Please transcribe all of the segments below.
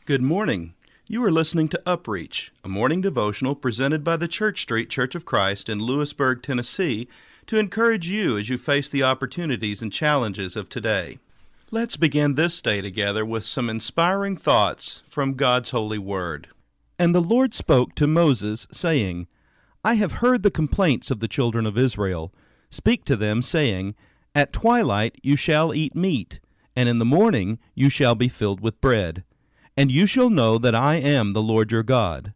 Good morning. You are listening to UpReach, a morning devotional presented by the Church Street Church of Christ in Lewisburg, Tennessee, to encourage you as you face the opportunities and challenges of today. Let's begin this day together with some inspiring thoughts from God's holy word. And the Lord spoke to Moses, saying, I have heard the complaints of the children of Israel. Speak to them, saying, At twilight you shall eat meat, and in the morning you shall be filled with bread. And you shall know that I am the Lord your God.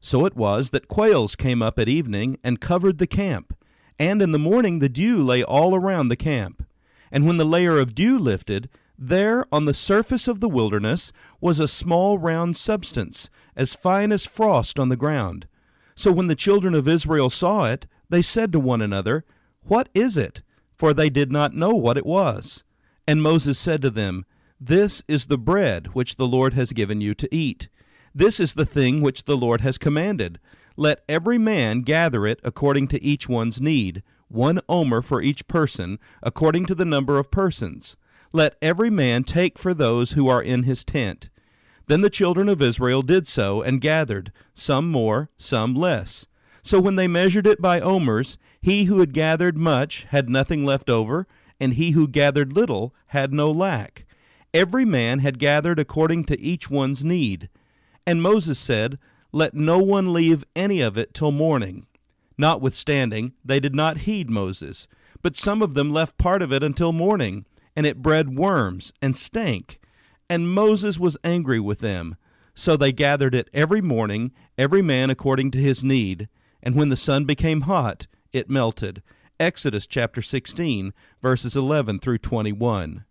So it was that quails came up at evening and covered the camp, and in the morning the dew lay all around the camp. And when the layer of dew lifted, there on the surface of the wilderness was a small round substance, as fine as frost on the ground. So when the children of Israel saw it, they said to one another, What is it? For they did not know what it was. And Moses said to them, This is the bread which the Lord has given you to eat. This is the thing which the Lord has commanded. Let every man gather it according to each one's need, 1 omer for each person, according to the number of persons. Let every man take for those who are in his tent. Then the children of Israel did so, and gathered, some more, some less. So when they measured it by omers, he who had gathered much had nothing left over, and he who gathered little had no lack. Every man had gathered according to each one's need. And Moses said, Let no one leave any of it till morning. Notwithstanding, they did not heed Moses, but some of them left part of it until morning, and it bred worms and stank. And Moses was angry with them. So they gathered it every morning, every man according to his need. And when the sun became hot, it melted. Exodus chapter 16, verses 11 through 21.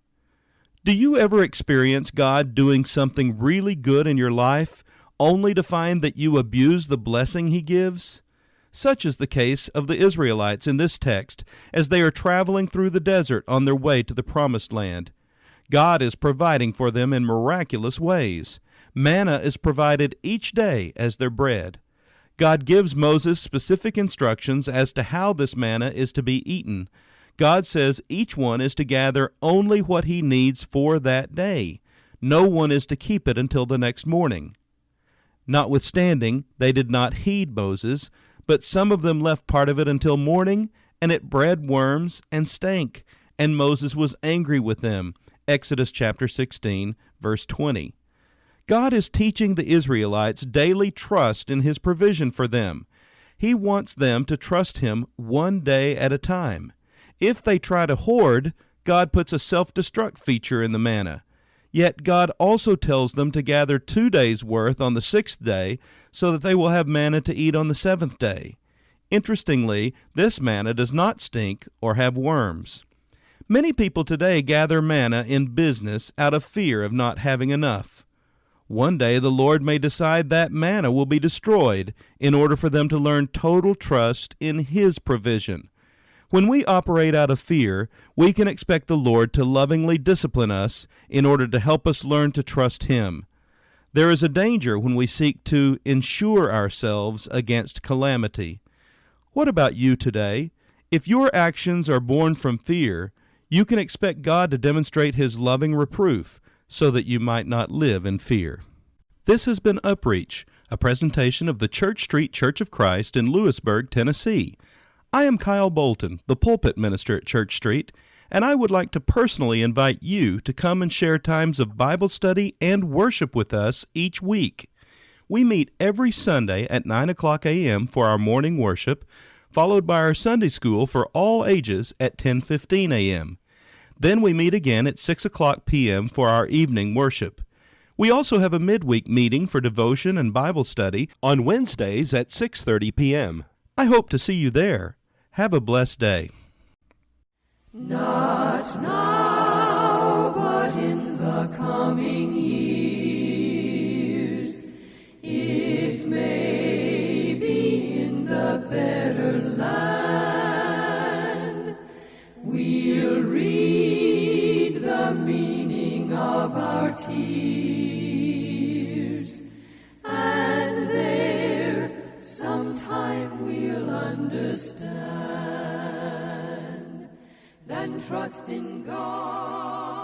Do you ever experience God doing something really good in your life, only to find that you abuse the blessing He gives? Such is the case of the Israelites in this text, as they are traveling through the desert on their way to the Promised Land. God is providing for them in miraculous ways. Manna is provided each day as their bread. God gives Moses specific instructions as to how this manna is to be eaten. God says each one is to gather only what he needs for that day. No one is to keep it until the next morning. Notwithstanding, they did not heed Moses, but some of them left part of it until morning, and it bred worms and stank, and Moses was angry with them. Exodus chapter 16, verse 20. God is teaching the Israelites daily trust in His provision for them. He wants them to trust Him one day at a time. If they try to hoard, God puts a self-destruct feature in the manna. Yet God also tells them to gather 2 days' worth on the 6th day, so that they will have manna to eat on the 7th day. Interestingly, this manna does not stink or have worms. Many people today gather manna in business out of fear of not having enough. One day the Lord may decide that manna will be destroyed in order for them to learn total trust in His provision. When we operate out of fear, we can expect the Lord to lovingly discipline us in order to help us learn to trust Him. There is a danger when we seek to insure ourselves against calamity. What about you today? If your actions are born from fear, you can expect God to demonstrate His loving reproof so that you might not live in fear. This has been UpReach, a presentation of the Church Street Church of Christ in Lewisburg, Tennessee. I am Kyle Bolton, the pulpit minister at Church Street, and I would like to personally invite you to come and share times of Bible study and worship with us each week. We meet every Sunday at 9 o'clock a.m. for our morning worship, followed by our Sunday school for all ages at 10:15 a.m. Then we meet again at 6 o'clock p.m. for our evening worship. We also have a midweek meeting for devotion and Bible study on Wednesdays at 6:30 p.m. I hope to see you there. Have a blessed day. Not now, but in the coming years, it may be in the better land. We'll read the meaning of our tears, and there sometime we'll understand. Then trust in God.